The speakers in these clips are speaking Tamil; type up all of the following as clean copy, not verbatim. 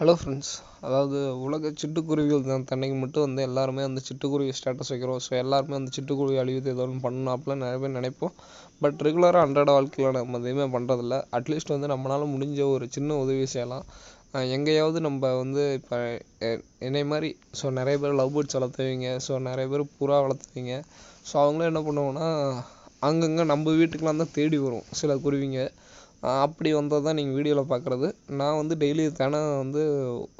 Hello friends. அதாவது உலக சிட்டுக்குருவிகள் தான் தன்னைக்கு மட்டும் எல்லாருமே சிட்டுக்குருவி ஸ்டேட்டஸ் வைக்கிறோம். ஸோ எல்லாருமே சிட்டுக்குருவி அழிவுது ஏதோ ஒன்று பண்ணணும் அப்படிலாம் நிறைய பேர் நினைப்போம். பட் ரெகுலராக அன்றாட வாழ்க்கையில் நம்ம எதுவுமே பண்ணுறதில்ல. அட்லீஸ்ட் நம்மளால் முடிஞ்ச ஒரு சின்ன உதவி செய்யலாம். எங்கேயாவது நம்ம இப்போ என்னை மாதிரி நிறைய பேர் லவ் பேர்ட்ஸ் வளர்த்துவீங்க. நிறைய பேர் புறா வளர்த்துவீங்க. அவங்களாம் என்ன பண்ணுவாங்கன்னா, அங்கங்கே நம்ம வீட்டுக்கெலாம் தான் தேடி வரும் சில குருவிங்க. அப்படி வந்தால் தான் நீங்கள் வீடியோவில் பார்க்குறது. நான் டெய்லி தினம்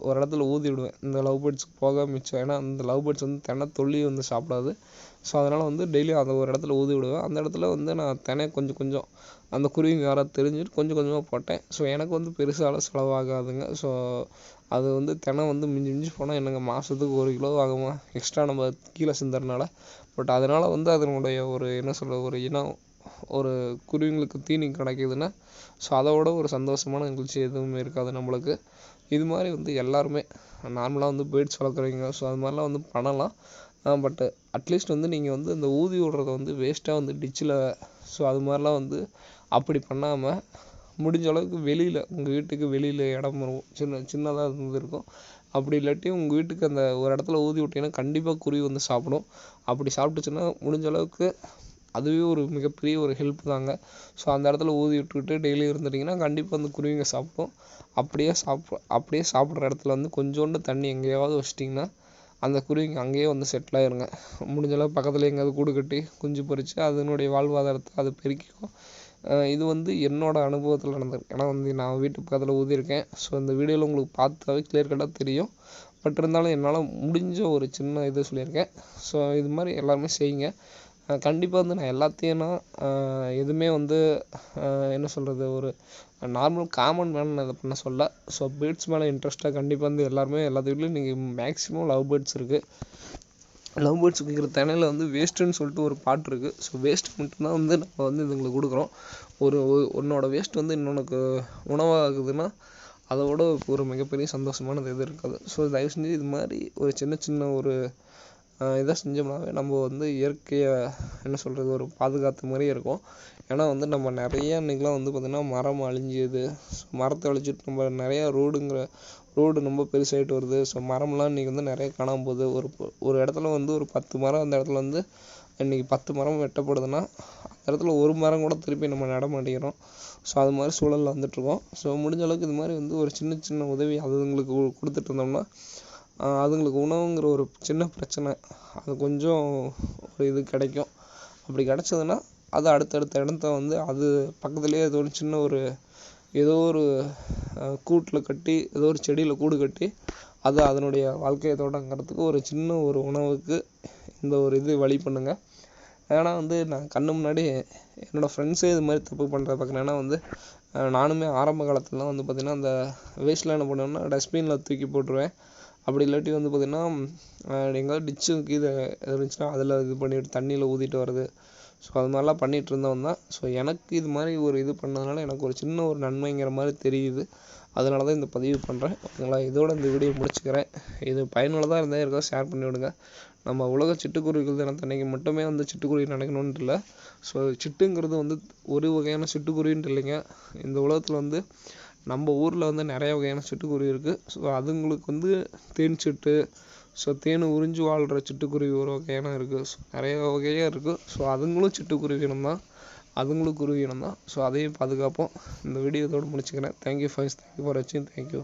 ஒரு இடத்துல ஊதி விடுவேன், இந்த லவ் பேர்ட்ஸுக்கு போக மிச்சம். ஏன்னா அந்த லவ் பேர்ட்ஸ் தினை தொல்லி சாப்பிடாது. அதனால் டெய்லி அந்த ஒரு இடத்துல ஊதி விடுவேன். அந்த இடத்துல நான் தினை கொஞ்சம் கொஞ்சம் அந்த குருவிங்க யாராவது தெரிஞ்சுட்டு கொஞ்சம் கொஞ்சமாக போட்டேன். எனக்கு பெருசால செலவாகாதுங்க. அது தினை மிஞ்சி மிஞ்சி போனால் என்னங்க மாதத்துக்கு 1 கிலோ ஆகுமா எக்ஸ்ட்ரா நம்ம கீழே சிந்துறதுனால. பட் அதனால் அதனுடைய ஒரு என்ன சொல்கிறது, ஒரு இனம், ஒரு குருவிங்களுக்கு தீனி கிடைக்குதுன்னா அதோட ஒரு சந்தோஷமான நிகழ்ச்சி எதுவுமே இருக்காது நம்மளுக்கு. இது மாதிரி எல்லாருமே நார்மலாக பேர்ட்ஸ் வளர்க்குறீங்க. அது மாதிரிலாம் பண்ணலாம். பட் அட்லீஸ்ட் நீங்கள் இந்த ஊதி விடுறத வேஸ்ட்டாக டிச்சில் அது மாதிரிலாம் அப்படி பண்ணாமல் முடிஞ்ச அளவுக்கு வெளியில், உங்கள் வீட்டுக்கு வெளியில் இடம் இருக்கும், சின்னதாக இருக்கும். அப்படி இல்லாட்டி உங்கள் வீட்டுக்கு அந்த ஒரு இடத்துல ஊதி விட்டிங்கன்னா கண்டிப்பாக குருவி சாப்பிடும். அப்படி சாப்பிட்டுச்சுன்னா முடிஞ்ச அளவுக்கு அதுவே ஒரு மிகப்பெரிய ஒரு ஹெல்ப் தாங்க. அந்த இடத்துல ஊதி விட்டுக்கிட்டு டெய்லி இருந்துட்டிங்கன்னா கண்டிப்பாக குருவிங்க சாப்பிடும். அப்படியே சாப்பிட்ற இடத்துல கொஞ்சோண்டு தண்ணி எங்கேயாவது வச்சிட்டிங்கன்னா அந்த குருவிங்க அங்கேயே செட்டில் ஆயிருங்க. முடிஞ்ச அளவு பக்கத்தில் எங்கேயாவது கூடு கட்டி குஞ்சு பொரித்து அதனுடைய வாழ்வாதாரத்தை அது பெருக்கிக்கும். இது என்னோட அனுபவத்தில் நடந்திருக்கு. ஏன்னா நான் வீட்டு பக்கத்தில் ஊதியிருக்கேன். இந்த வீடியோவில் உங்களுக்கு பார்த்தாவே கிளியர் கட்டாக தெரியும். பட் இருந்தாலும் என்னால் முடிஞ்ச ஒரு சின்ன இது சொல்லியிருக்கேன். இது மாதிரி எல்லாருமே செய்யுங்க. கண்டிப்பாக நான் எல்லாத்தையும் எதுவுமே என்ன சொல்கிறது, ஒரு நார்மல் காமன் மேன் நான் இதை பண்ண சொல்ல. பேர்ட்ஸ் மேலே இன்ட்ரெஸ்ட்டாக கண்டிப்பாக எல்லாருமே எல்லாத்து வீட்லையும் நீங்கள் மேக்ஸிமம் லவ் பேர்ட்ஸ் இருக்குது. லவ் பேர்ட்ஸ் வைக்கிற தினையில் வேஸ்ட்டுன்னு சொல்லிட்டு ஒரு பாட்டு இருக்குது. வேஸ்ட் மட்டும்தான் நம்ம இதுங்களுக்கு கொடுக்குறோம். உன்னோட வேஸ்ட் இன்னொன்னுக்கு உணவாகுதுன்னா அதோட ஒரு மிகப்பெரிய சந்தோஷமானது எது இருக்காது. தயவு செஞ்சு இது மாதிரி ஒரு சின்ன சின்ன ஒரு இதை செஞ்சோம்னாவே நம்ம இயற்கையை என்ன சொல்கிறது, ஒரு பாதுகாத்த மாதிரியே இருக்கும். ஏன்னா நம்ம நிறையா இன்றைக்கெலாம் பார்த்திங்கன்னா மரம் அழிஞ்சுது. மரத்தை அழிச்சிட்டு நம்ம நிறையா ரோடு ரொம்ப பெருசாகிட்டு வருது. மரம்லாம் இன்றைக்கி நிறைய காணாமல் போகுது. ஒரு இடத்துல ஒரு 10 மரம், அந்த இடத்துல இன்றைக்கி 10 மரம் வெட்டப்படுதுன்னா அந்த இடத்துல ஒரு மரம் கூட திருப்பி நம்ம நட மாட்டேங்கிறோம். அது மாதிரி சூழலில் வந்துட்டுருக்கோம். முடிஞ்ச அளவுக்கு இது மாதிரி ஒரு சின்ன சின்ன உதவி அதுங்களுக்கு கொடுத்துட்டு இருந்தோம்னா அதுங்களுக்கு உணவுங்கிற ஒரு சின்ன பிரச்சனை அது கொஞ்சம் ஒரு இது கிடைக்கும். அப்படி கிடச்சதுன்னா அது அடுத்தடுத்த இடத்த அது பக்கத்துலேயே ஏதோ ஒரு கூட்டில் கட்டி, ஏதோ ஒரு செடியில் கூடு கட்டி அது அதனுடைய வாழ்க்கையை தொடங்கிறதுக்கு ஒரு சின்ன ஒரு உணவுக்கு இந்த ஒரு இது வழி பண்ணுங்க. ஏன்னா நான் கண்ணு முன்னாடி என்னோடய ஃப்ரெண்ட்ஸே இது மாதிரி தப்பு பண்ணுறத பார்க்குறேன். ஏன்னா நானுமே ஆரம்ப காலத்துலலாம் பார்த்திங்கன்னா அந்த வேஸ்ட்லாம் என்ன பண்ணுவேன்னா டஸ்ட்பினில் தூக்கி போட்டுருவேன். அப்படி இல்லாட்டி பார்த்திங்கன்னா எங்கேயாவது டிச்சுக்கு இது இருந்துச்சுன்னா அதில் இது பண்ணிவிட்டு தண்ணியில் ஊற்றிட்டு வர்றது. அது மாதிரிலாம் பண்ணிகிட்டு இருந்தவன் தான். எனக்கு இது மாதிரி ஒரு இது பண்ணதுனால எனக்கு ஒரு சின்ன ஒரு நன்மைங்கிற மாதிரி தெரியுது. அதனால தான் இந்த பதிவு பண்ணுறேன். ஓகேங்களா? இதோட இந்த வீடியோ முடிச்சுக்கிறேன். இது பயனுள்ளதாக இருந்தால் யாருக்காவது ஷேர் பண்ணி விடுங்க. நம்ம உலக சிட்டுக்குருவிகள் தினத்தன்னைக்கு மட்டுமே சிட்டுக்குருவி நினைக்கணுன்ட்டு இல்லை. சிட்டுங்கிறது ஒரு வகையான சிட்டுக்குருவின்ட்டு இல்லைங்க. இந்த உலகத்தில் நம்ம ஊரில் நிறைய வகையான சிட்டுக்குருவி இருக்குது. அதுங்களுக்கு தேன் சிட்டு, தேன் உறிஞ்சி வாழ்கிற சிட்டுக்குருவி ஒரு வகையான இருக்குது. நிறைய வகையாக இருக்குது. அதுங்களும் சிட்டுக்குருவி இனம் தான், அதுங்களும் குருவி இனம் தான். அதையும் பாதுகாப்போம். இந்த வீடியோ இதோடு முடிச்சுக்கிறேன். தேங்க்யூ ஃபார் வாட்சிங். தேங்க்யூ.